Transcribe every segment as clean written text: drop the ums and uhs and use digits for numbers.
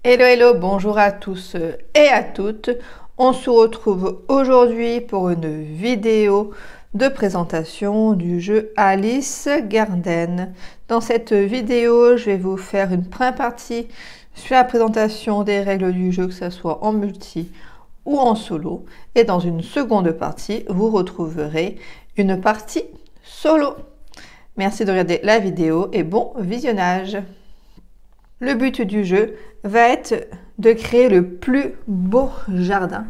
Hello, hello, bonjour à tous et à toutes. On se retrouve aujourd'hui pour une vidéo de présentation du jeu Alice Garden. Dans cette vidéo, je vais vous faire une première partie sur la présentation des règles du jeu, que ce soit en multi ou en solo. Et dans une seconde partie, vous retrouverez une partie solo. Merci de regarder la vidéo et bon visionnage. Le but du jeu va être de créer le plus beau jardin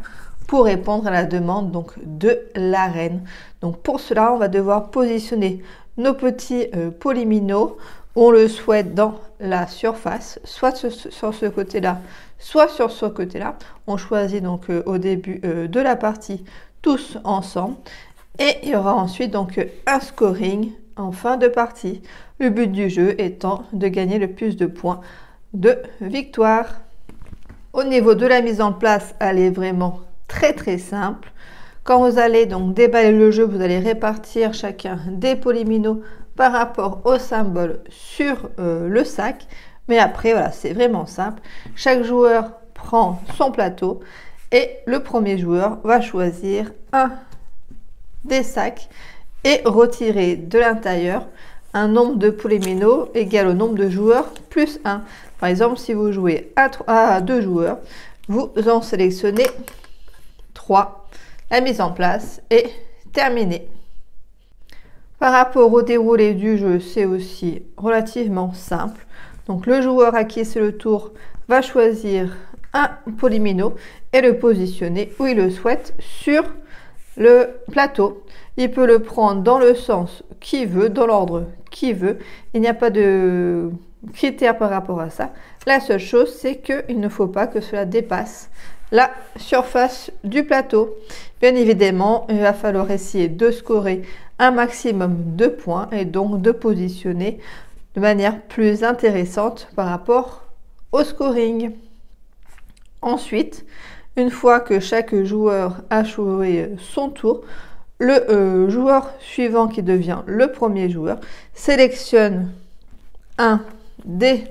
pour répondre à la demande de la reine. Donc pour cela, on va devoir positionner nos petits polyminos où on le souhaite dans la surface, soit sur ce côté-là, soit sur ce côté-là. On choisit donc au début de la partie tous ensemble et il y aura ensuite donc un scoring en fin de partie. Le but du jeu étant de gagner le plus de points de victoire. Au niveau de la mise en place, elle est vraiment très simple. Quand vous allez donc déballer le jeu, vous allez répartir chacun des polyminos par rapport au symbole sur le sac. Mais après, voilà, c'est vraiment simple. Chaque joueur prend son plateau et le premier joueur va choisir un des sacs et retirer de l'intérieur un nombre de polyminos égal au nombre de joueurs plus 1. Par exemple, si vous jouez à 2 joueurs, vous en sélectionnez 3. La mise en place est terminée. Par rapport au déroulé du jeu, c'est aussi relativement simple. Donc le joueur à qui c'est le tour va choisir un polymino et le positionner où il le souhaite sur le plateau. Il peut le prendre dans le sens qu'il veut, dans l'ordre qu'il veut. Il n'y a pas de critères par rapport à ça. La seule chose, c'est qu'il ne faut pas que cela dépasse la surface du plateau. Bien évidemment, il va falloir essayer de scorer un maximum de points et donc de positionner de manière plus intéressante par rapport au scoring. Ensuite, une fois que chaque joueur a joué son tour, le joueur suivant qui devient le premier joueur sélectionne un des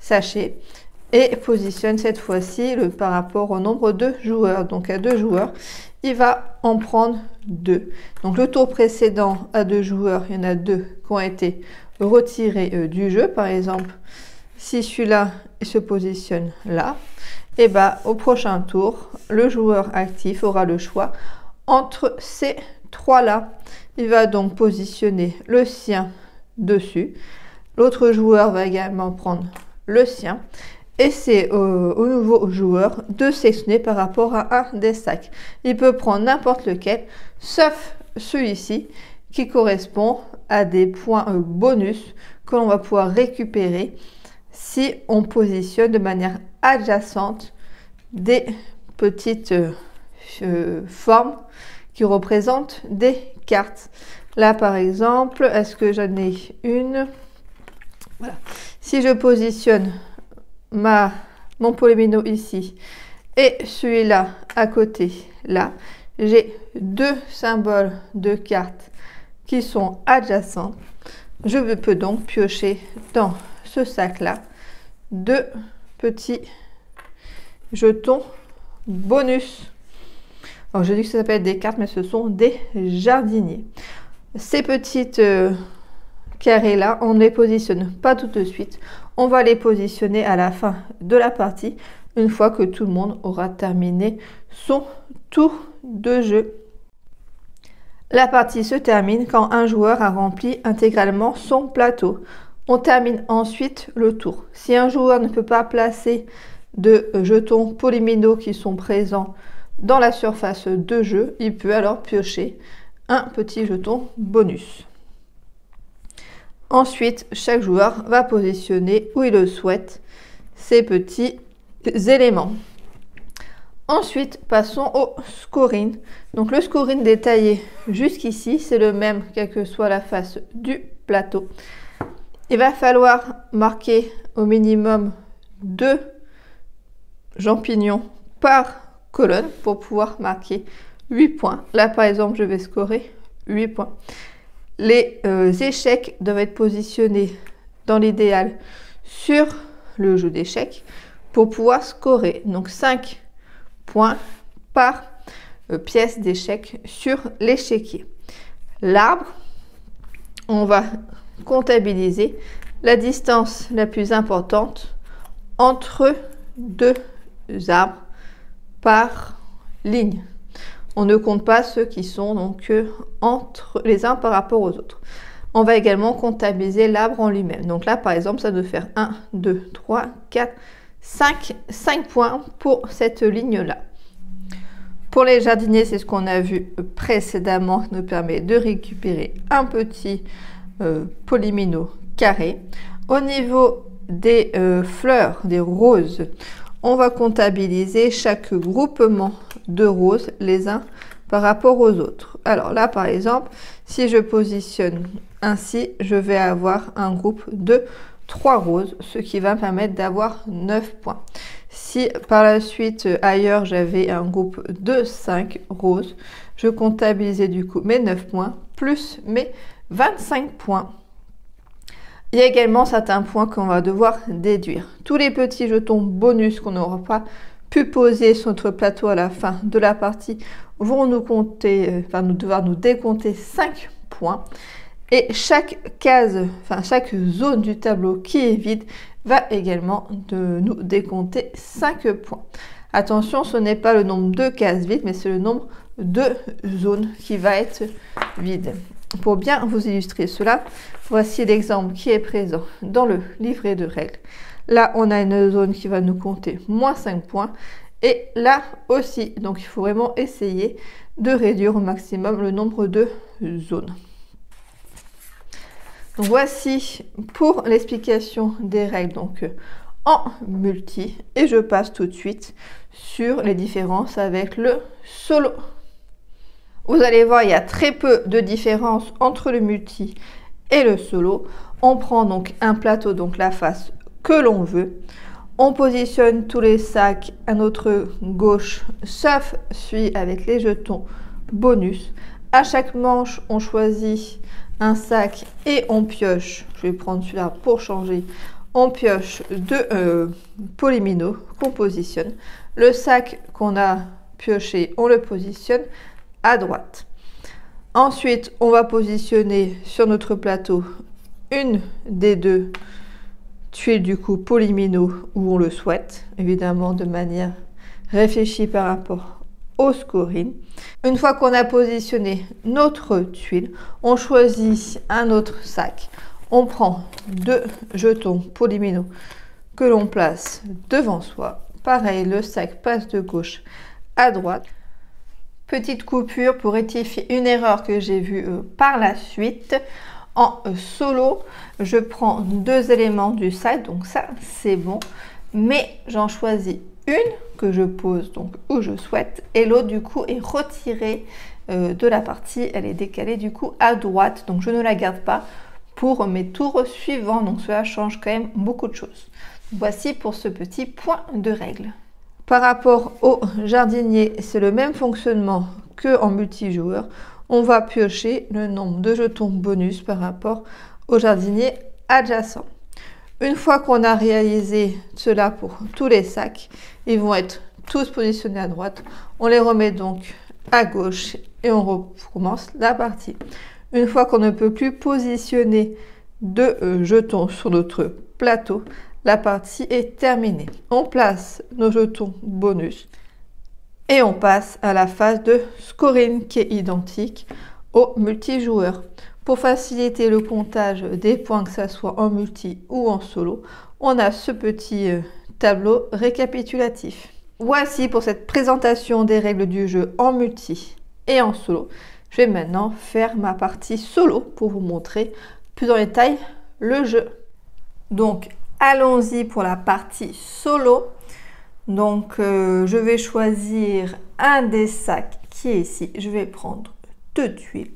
sachets et positionne cette fois-ci par rapport au nombre de joueurs. Donc à 2 joueurs, il va en prendre 2. Donc le tour précédent à 2 joueurs, il y en a 2 qui ont été retirés du jeu. Par exemple, si celui-là se positionne là, et au prochain tour, le joueur actif aura le choix entre ces 3-là. Il va donc positionner le sien dessus. L'autre joueur va également prendre le sien. Et c'est au nouveau joueur de sélectionner par rapport à un des sacs. Il peut prendre n'importe lequel, sauf celui-ci qui correspond à des points bonus que l'on va pouvoir récupérer si on positionne de manière adjacente des petites formes qui représentent des cartes. Là par exemple, est-ce que j'en ai une? Voilà. Si je positionne mon polymino ici et celui-là à côté là, j'ai 2 symboles de cartes qui sont adjacents. Je peux donc piocher dans ce sac là 2 petits jetons bonus. Alors je dis que ça s'appelle des cartes, mais ce sont des jardiniers. Ces petites carrés là, on ne les positionne pas tout de suite. On va les positionner à la fin de la partie, une fois que tout le monde aura terminé son tour de jeu. La partie se termine quand un joueur a rempli intégralement son plateau. On termine ensuite le tour. Si un joueur ne peut pas placer de jetons polyminos qui sont présents dans la surface de jeu, il peut alors piocher un petit jeton bonus. Ensuite, chaque joueur va positionner où il le souhaite ces petits éléments. Ensuite, passons au scoring. Donc le scoring détaillé jusqu'ici, c'est le même quelle que soit la face du plateau. Il va falloir marquer au minimum 2 champignons par colonne pour pouvoir marquer 8 points. Là, par exemple, je vais scorer 8 points. Les échecs doivent être positionnés dans l'idéal sur le jeu d'échecs pour pouvoir scorer. Donc 5 points par pièce d'échec sur l'échiquier. L'arbre, on va comptabiliser la distance la plus importante entre deux arbres par ligne. On ne compte pas ceux qui sont donc entre les uns par rapport aux autres. On va également comptabiliser l'arbre en lui-même. Donc là, par exemple, ça doit faire 1, 2, 3, 4, 5 points pour cette ligne-là. Pour les jardiniers, c'est ce qu'on a vu précédemment, qui nous permet de récupérer un petit polymino carré. Au niveau des fleurs, des roses, on va comptabiliser chaque groupement de roses les uns par rapport aux autres. Alors là, par exemple, si je positionne ainsi, je vais avoir un groupe de 3 roses, ce qui va me permettre d'avoir 9 points. Si par la suite, ailleurs, j'avais un groupe de 5 roses, je comptabilisais du coup mes 9 points plus mes 25 points. Il y a également certains points qu'on va devoir déduire. Tous les petits jetons bonus qu'on n'aura pas pu poser sur notre plateau à la fin de la partie vont nous compter, devoir nous décompter 5 points. Et chaque case, chaque zone du tableau qui est vide va également nous décompter 5 points. Attention, ce n'est pas le nombre de cases vides, mais c'est le nombre de zones qui va être vide. Pour bien vous illustrer cela, voici l'exemple qui est présent dans le livret de règles. Là, on a une zone qui va nous compter moins 5 points. Et là aussi, donc il faut vraiment essayer de réduire au maximum le nombre de zones. Donc voici pour l'explication des règles donc en multi. Et je passe tout de suite sur les différences avec le solo. Vous allez voir, il y a très peu de différence entre le multi et le solo. On prend donc un plateau, donc la face que l'on veut. On positionne tous les sacs à notre gauche, sauf celui avec les jetons bonus. À chaque manche, on choisit un sac et on pioche. Je vais prendre celui-là pour changer. On pioche deux polyminos qu'on positionne. Le sac qu'on a pioché, on le positionne à droite. Ensuite, on va positionner sur notre plateau une des deux tuiles du coup polymino où on le souhaite, évidemment de manière réfléchie par rapport au scoring. Une fois qu'on a positionné notre tuile, on choisit un autre sac. On prend deux jetons polymino que l'on place devant soi. Pareil, le sac passe de gauche à droite. Petite coupure pour rectifier une erreur que j'ai vue par la suite. En solo, je prends deux éléments du sac, donc ça c'est bon. Mais j'en choisis une que je pose donc où je souhaite et l'autre du coup est retirée de la partie. Elle est décalée du coup à droite, donc je ne la garde pas pour mes tours suivants. Donc cela change quand même beaucoup de choses. Voici pour ce petit point de règle. Par rapport au jardinier, c'est le même fonctionnement qu'en multijoueur. On va piocher le nombre de jetons bonus par rapport au jardinier adjacent. Une fois qu'on a réalisé cela pour tous les sacs, ils vont être tous positionnés à droite. On les remet donc à gauche et on recommence la partie. Une fois qu'on ne peut plus positionner de jetons sur notre plateau, la partie est terminée. On place nos jetons bonus et on passe à la phase de scoring qui est identique au multijoueur. Pour faciliter le comptage des points, que ce soit en multi ou en solo, on a ce petit tableau récapitulatif. Voici pour cette présentation des règles du jeu en multi et en solo. Je vais maintenant faire ma partie solo pour vous montrer plus en détail le jeu. Donc, allons-y pour la partie solo. Donc, je vais choisir un des sacs qui est ici. Je vais prendre deux tuiles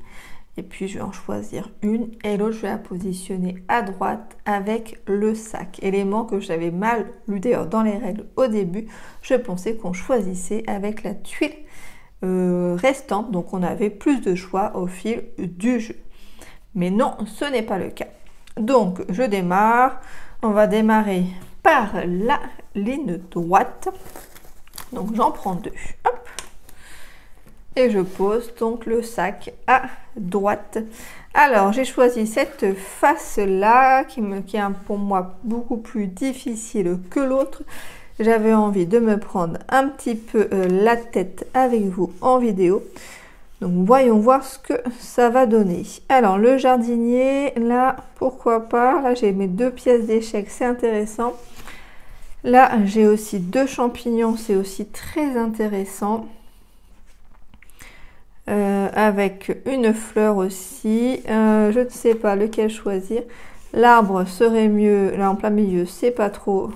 et puis je vais en choisir une et l'autre, je vais la positionner à droite avec le sac. Élément que j'avais mal lu d'ailleurs dans les règles au début. Je pensais qu'on choisissait avec la tuile restante. Donc, on avait plus de choix au fil du jeu. Mais non, ce n'est pas le cas. Donc, je démarre. On va démarrer par la ligne droite. Donc j'en prends 2. Hop. Et je pose donc le sac à droite. Alors j'ai choisi cette face là qui est pour moi beaucoup plus difficile que l'autre. J'avais envie de me prendre un petit peu la tête avec vous en vidéo. Donc voyons voir ce que ça va donner. Alors le jardinier, là pourquoi pas. Là j'ai mes 2 pièces d'échecs, c'est intéressant. Là j'ai aussi 2 champignons, c'est aussi très intéressant. Avec une fleur aussi. Je ne sais pas lequel choisir. L'arbre serait mieux. Là en plein milieu, c'est pas trop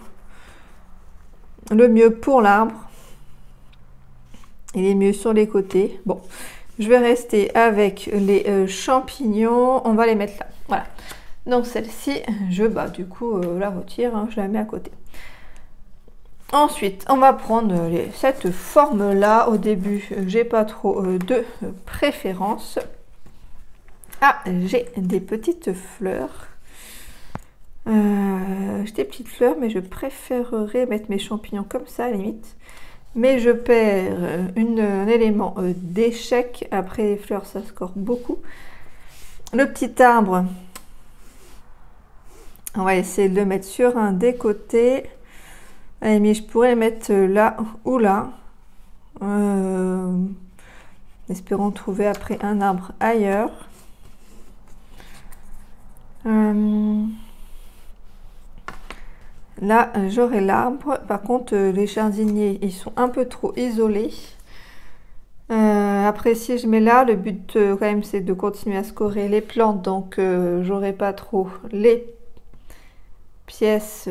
le mieux pour l'arbre. Il est mieux sur les côtés. Bon, je vais rester avec les champignons. On va les mettre là. Voilà. Donc celle-ci, du coup, la retire. Hein, je la mets à côté. Ensuite, on va prendre cette forme-là. Au début, j'ai pas trop de préférence. Ah, j'ai des petites fleurs. J'ai des petites fleurs, mais je préférerais mettre mes champignons comme ça, à la limite. Mais je perds un élément d'échec. Après les fleurs, ça score beaucoup. Le petit arbre, on va essayer de le mettre sur un des côtés. Allez, mais je pourrais mettre là ou là. Espérons trouver après un arbre ailleurs. Là, j'aurai l'arbre. Par contre, les jardiniers, ils sont un peu trop isolés. Après, si je mets là, le but quand même, c'est de continuer à scorer les plantes. Donc, j'aurai pas trop les pièces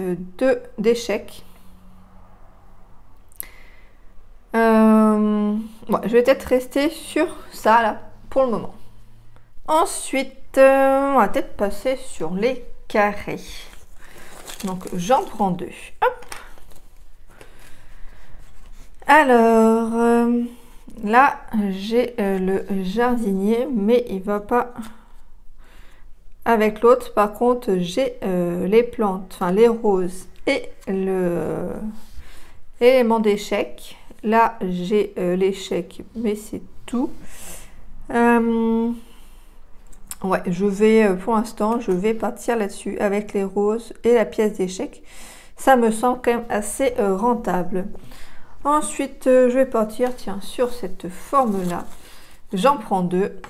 d'échecs. Ouais, je vais peut-être rester sur ça là pour le moment. Ensuite, on va peut-être passer sur les carrés. Donc j'en prends 2. Hop. Alors là j'ai le jardinier, mais il va pas avec l'autre. Par contre j'ai les plantes, enfin les roses et l'élément d'échec. Là, j'ai l'échec, mais c'est tout. Ouais, pour l'instant, je vais partir là-dessus avec les roses et la pièce d'échec. Ça me semble quand même assez rentable. Ensuite, je vais partir, tiens, sur cette forme-là. J'en prends 2.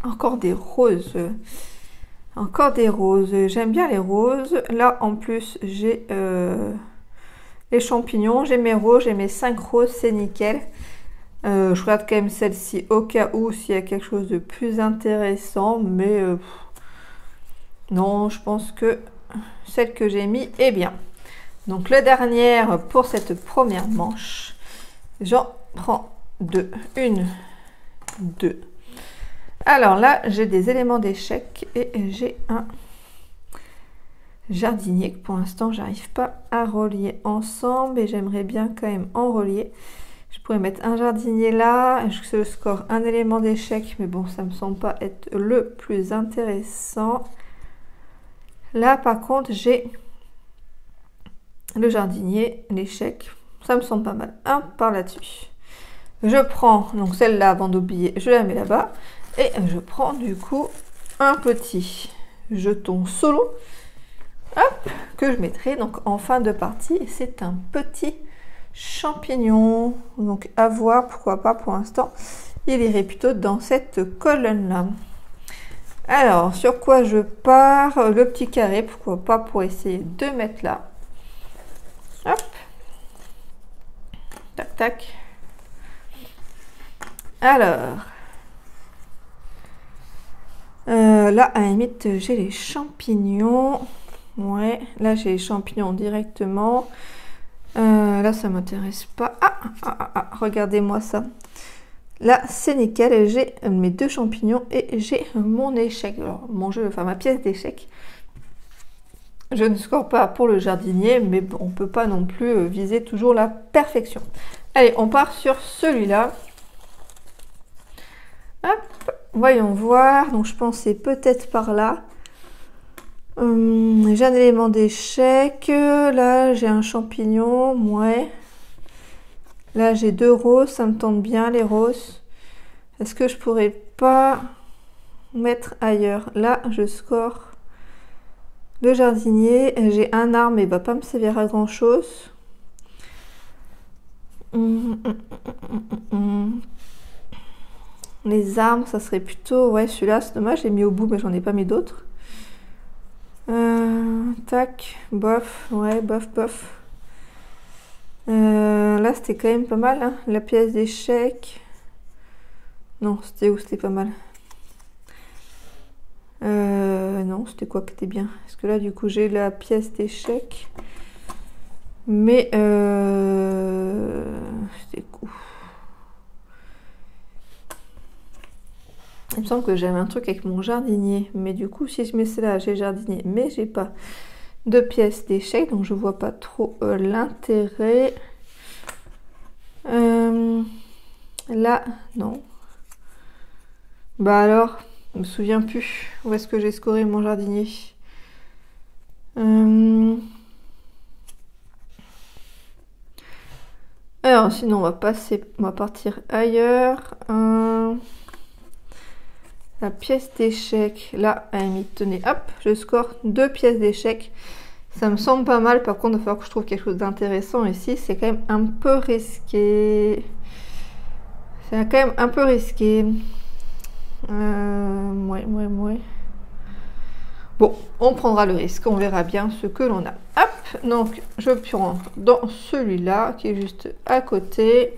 Encore des roses. Encore des roses. J'aime bien les roses. Là, en plus, j'ai... les champignons, j'ai mes roses, j'ai mes 5 roses, c'est nickel. Je regarde quand même celle-ci au cas où s'il y a quelque chose de plus intéressant, mais non, je pense que celle que j'ai mis est bien. Donc la dernière pour cette première manche, j'en prends 2. 1, 2. Alors là, j'ai des éléments d'échec et j'ai un jardinier que pour l'instant j'arrive pas à relier ensemble et j'aimerais bien quand même en relier. Je pourrais mettre un jardinier là, je score un élément d'échec, mais bon, ça me semble pas être le plus intéressant. Là par contre j'ai le jardinier, l'échec, ça me semble pas mal. Un par là-dessus. Je prends donc celle-là avant d'oublier, je la mets là-bas et je prends du coup un petit jeton solo. Hop, que je mettrai donc en fin de partie. C'est un petit champignon. Donc à voir, pourquoi pas pour l'instant. Il irait plutôt dans cette colonne-là. Alors, sur quoi je pars? Le petit carré, pourquoi pas pour essayer de mettre là. Hop. Tac, tac. Alors. Là, à la limite, j'ai les champignons. Ouais, là j'ai les champignons directement. Là ça m'intéresse pas. Regardez-moi ça. Là c'est nickel. J'ai mes 2 champignons et j'ai mon échec. Alors mon jeu, enfin ma pièce d'échec. Je ne score pas pour le jardinier, mais bon, on peut pas non plus viser toujours la perfection. Allez, on part sur celui-là. Hop, voyons voir. Donc je pensais peut-être par là. J'ai un élément d'échec. Là, j'ai un champignon. Ouais. Là, j'ai 2 roses. Ça me tente bien, les roses. Est-ce que je pourrais pas mettre ailleurs? Là, je score le jardinier. J'ai un arbre, mais il va pas me servir à grand chose. Les arbres, ça serait plutôt... Ouais, celui-là, c'est dommage, j'ai mis au bout, mais j'en ai pas mis d'autres. Tac, bof, ouais, bof, bof. Là, c'était quand même pas mal, hein. La pièce d'échec. Non, c'était où? C'était pas mal. Non, c'était quoi qui était bien? Parce que là, du coup, j'ai la pièce d'échec. Mais, c'était cool. Il me semble que j'avais un truc avec mon jardinier. Mais du coup, si je mets cela, j'ai jardinier. Mais j'ai pas de pièces d'échec. Donc, je vois pas trop l'intérêt. Là, non. Bah alors, je me souviens plus où est-ce que j'ai scoré mon jardinier. Alors, sinon, on va partir ailleurs. La pièce d'échec, là, à la limite, tenez, hop, je score 2 pièces d'échec. Ça me semble pas mal. Par contre, il va falloir que je trouve quelque chose d'intéressant ici. C'est quand même un peu risqué. C'est quand même un peu risqué. Ouais. Bon, on prendra le risque. On verra bien ce que l'on a. Hop, donc je prends dans celui-là qui est juste à côté.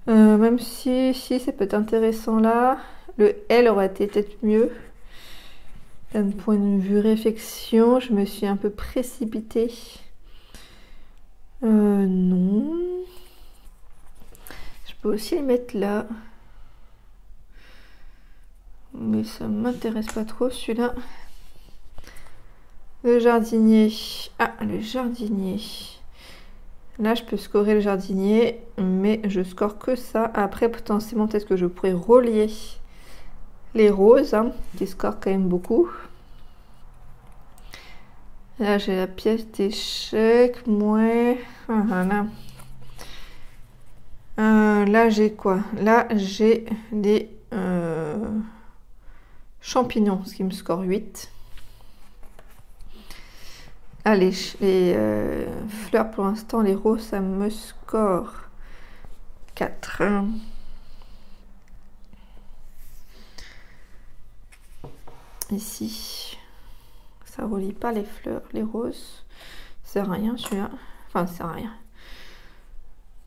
Même si ça peut être intéressant là. Le L aurait été peut-être mieux. D'un point de vue réflexion, je me suis un peu précipitée. Non. Je peux aussi les mettre là. Mais ça m'intéresse pas trop celui-là. Le jardinier. Ah, le jardinier. Là, je peux scorer le jardinier, mais je score que ça. Après, potentiellement, peut-être que je pourrais relier les roses, hein, qui scorent quand même beaucoup. Là, j'ai la pièce d'échec. Ouais. Voilà. Là, j'ai quoi? Là, j'ai des champignons, ce qui me score 8. Ah, les fleurs, pour l'instant, les roses, ça me score 4. Ici, ça relie pas les fleurs, les roses. C'est rien, celui-là. Enfin, c'est rien.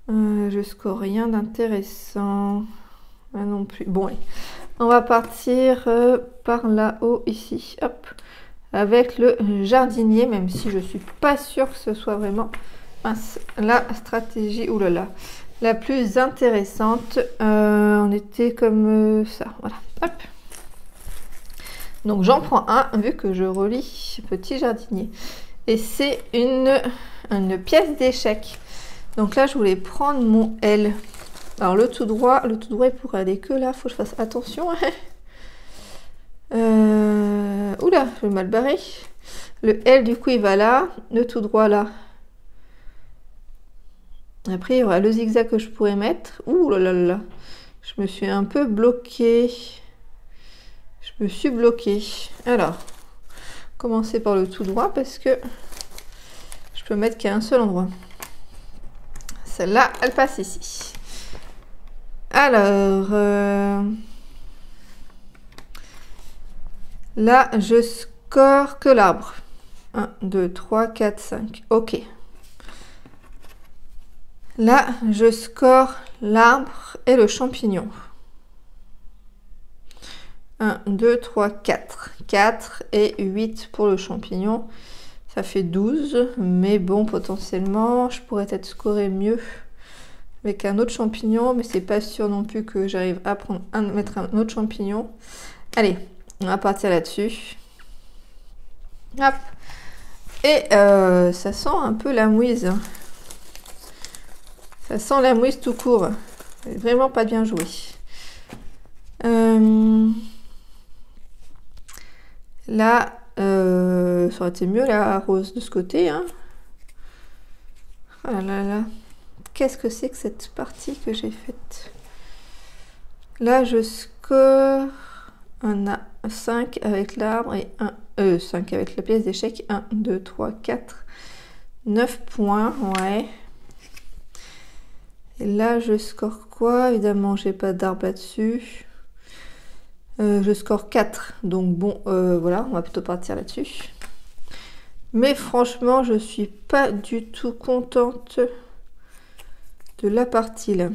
Je score rien d'intéressant. Ah, non plus. Bon, allez. On va partir par là-haut, ici. Hop. Avec le jardinier, même si je suis pas sûre que ce soit vraiment la stratégie la plus intéressante. On était comme ça, voilà, hop. Donc j'en prends un vu que je relis petit jardinier et c'est une pièce d'échec. Donc là je voulais prendre mon L. Alors le tout droit il pourrait aller que là, faut que je fasse attention. Oula, je vais mal barrer. Le L du coup il va là, le tout droit là. Après il y aura le zigzag que je pourrais mettre. Ouh là là là, je me suis un peu bloquée. Je me suis bloquée. Alors, commencer par le tout droit parce que je peux mettre qu'à un seul endroit. Celle-là, elle passe ici. Alors, là, je score que l'arbre. 1, 2, 3, 4, 5. Ok. Là, je score l'arbre et le champignon. 1, 2, 3, 4. 4 et 8 pour le champignon. Ça fait 12. Mais bon, potentiellement, je pourrais peut-être scorer mieux avec un autre champignon. Mais c'est pas sûr non plus que j'arrive à mettre un autre champignon. Allez, on va partir là-dessus. Hop. Et ça sent un peu la mouise. Ça sent la mouise tout court. C'est vraiment pas bien joué. Là, ça aurait été mieux la rose de ce côté, hein. Ah là là, qu'est-ce que c'est que cette partie que j'ai faite? Là, je score un A5 avec l'arbre et un E5 avec la pièce d'échec. 1, 2, 3, 4, 9 points, ouais. Et là, je score quoi? Évidemment, j'ai pas d'arbre là-dessus. Je score 4, donc bon, voilà, on va plutôt partir là-dessus. Mais franchement, je suis pas du tout contente de la partie là.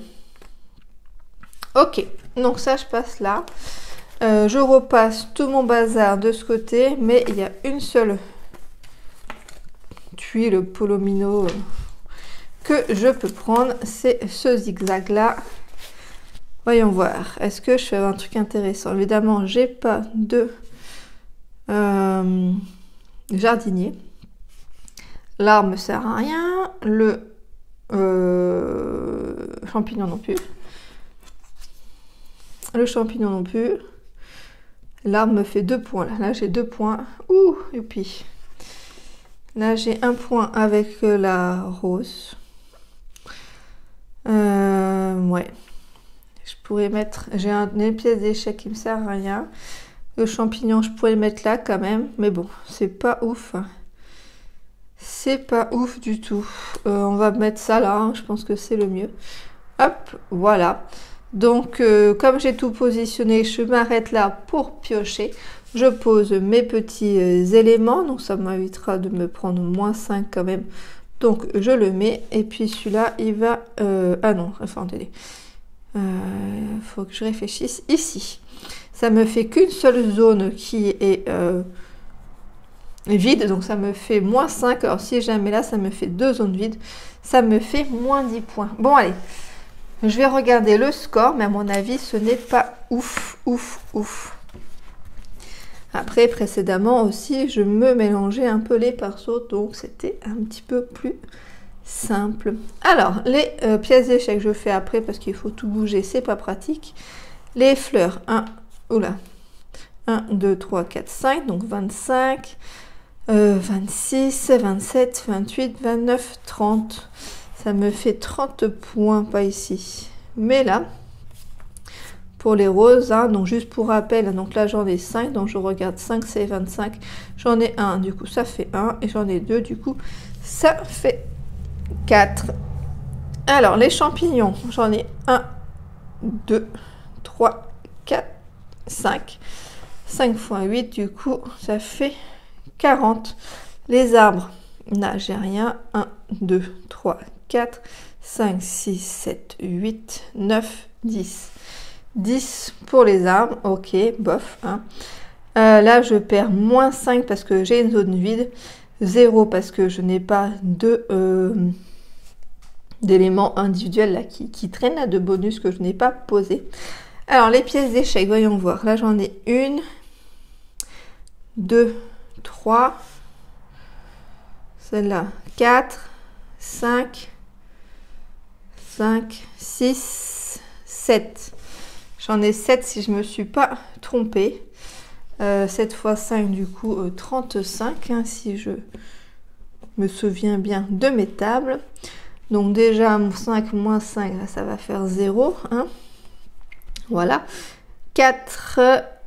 Ok, donc ça, je passe là. Je repasse tout mon bazar de ce côté, mais il y a une seule tuile Palomino que je peux prendre, c'est ce zigzag là. Voyons voir, est-ce que je fais un truc intéressant? Évidemment, j'ai pas de jardinier. L'arbre ne sert à rien, le champignon non plus. Le champignon non plus. L'arbre me fait 2 points. Là j'ai 2 points. Ouh, youpi. Là j'ai 1 point avec la rose. Ouais. Je pourrais mettre... J'ai une pièce d'échec qui me sert à rien. Le champignon, je pourrais le mettre là quand même. Mais bon, c'est pas ouf. C'est pas ouf du tout. On va mettre ça là. Hein, je pense que c'est le mieux. Hop, voilà. Donc, comme j'ai tout positionné, je m'arrête là pour piocher. Je pose mes petits éléments. Donc, ça m'évitera de me prendre moins 5 quand même. Donc, je le mets. Et puis, celui-là, il va... Ah non, enfin, attendez. Faut que je réfléchisse. Ici, ça me fait qu'une seule zone qui est vide. Donc, ça me fait moins 5. Alors, si jamais là, ça me fait 2 zones vides. Ça me fait moins 10 points. Bon, allez. Je vais regarder le score, mais à mon avis, ce n'est pas ouf, ouf, ouf. Après, précédemment aussi, je me mélangeais un peu les pinceaux, donc c'était un petit peu plus simple. Alors, les pièces d'échec, je fais après parce qu'il faut tout bouger, c'est pas pratique. Les fleurs, 1, 2, 3, 4, 5, donc 25, 26, 27, 28, 29, 30. Ça me fait 30 points, pas ici. Mais là, pour les roses, hein, donc juste pour rappel, donc là j'en ai 5, donc je regarde 5, c'est 25. J'en ai 1, du coup ça fait 1, et j'en ai 2, du coup ça fait 4. Alors, les champignons, j'en ai 1, 2, 3, 4, 5. 5 fois 8, du coup, ça fait 40. Les arbres, là, j'ai rien. 1, 2, 3, 4, 5, 6, 7, 8, 9, 10. 10 pour les arbres, ok, bof. Hein. Là, je perds moins 5 parce que j'ai une zone vide. 0 parce que je n'ai pas d'éléments individuels là, qui traînent, là, de bonus que je n'ai pas posé. Alors, les pièces d'échec, voyons voir. Là, j'en ai 1, 2, 3. Celle-là, 4, 5, 6, 7. J'en ai 7 si je ne me suis pas trompée. 7 fois 5, du coup, 35, hein, si je me souviens bien de mes tables. Donc déjà, 5 moins 5, là, ça va faire 0. Hein. Voilà. 4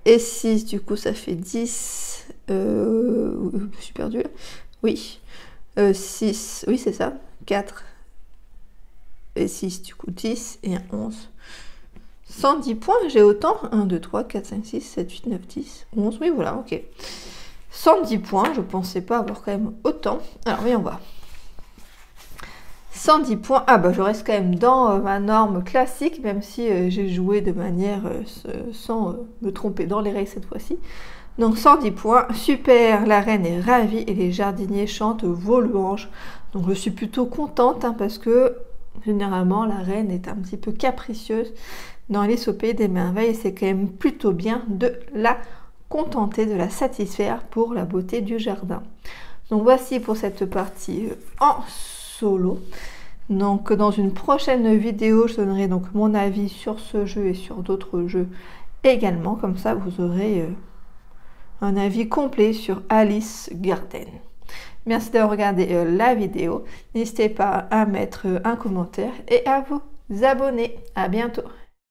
et 6, du coup, ça fait 10. Je suis perdue là. Oui. 6, oui, c'est ça. 4 et 6, du coup, 10 et 11. 110 points, j'ai autant. 1, 2, 3, 4, 5, 6, 7, 8, 9, 10, 11. Oui, voilà, ok. 110 points, je ne pensais pas avoir quand même autant. Alors, voyons voir. 110 points. Ah, bah, je reste quand même dans ma norme classique, même si j'ai joué de manière sans me tromper dans les règles cette fois-ci. Donc, 110 points. Super, la reine est ravie et les jardiniers chantent vos louanges. Donc, je suis plutôt contente hein, parce que généralement, la reine est un petit peu capricieuse dans Alice au pays des merveilles et c'est quand même plutôt bien de la contenter, de la satisfaire pour la beauté du jardin. Donc voici pour cette partie en solo. Donc dans une prochaine vidéo, je donnerai donc mon avis sur ce jeu et sur d'autres jeux également. Comme ça, vous aurez un avis complet sur Alice Garden. Merci d'avoir regardé la vidéo. N'hésitez pas à mettre un commentaire et à vous abonner. À bientôt.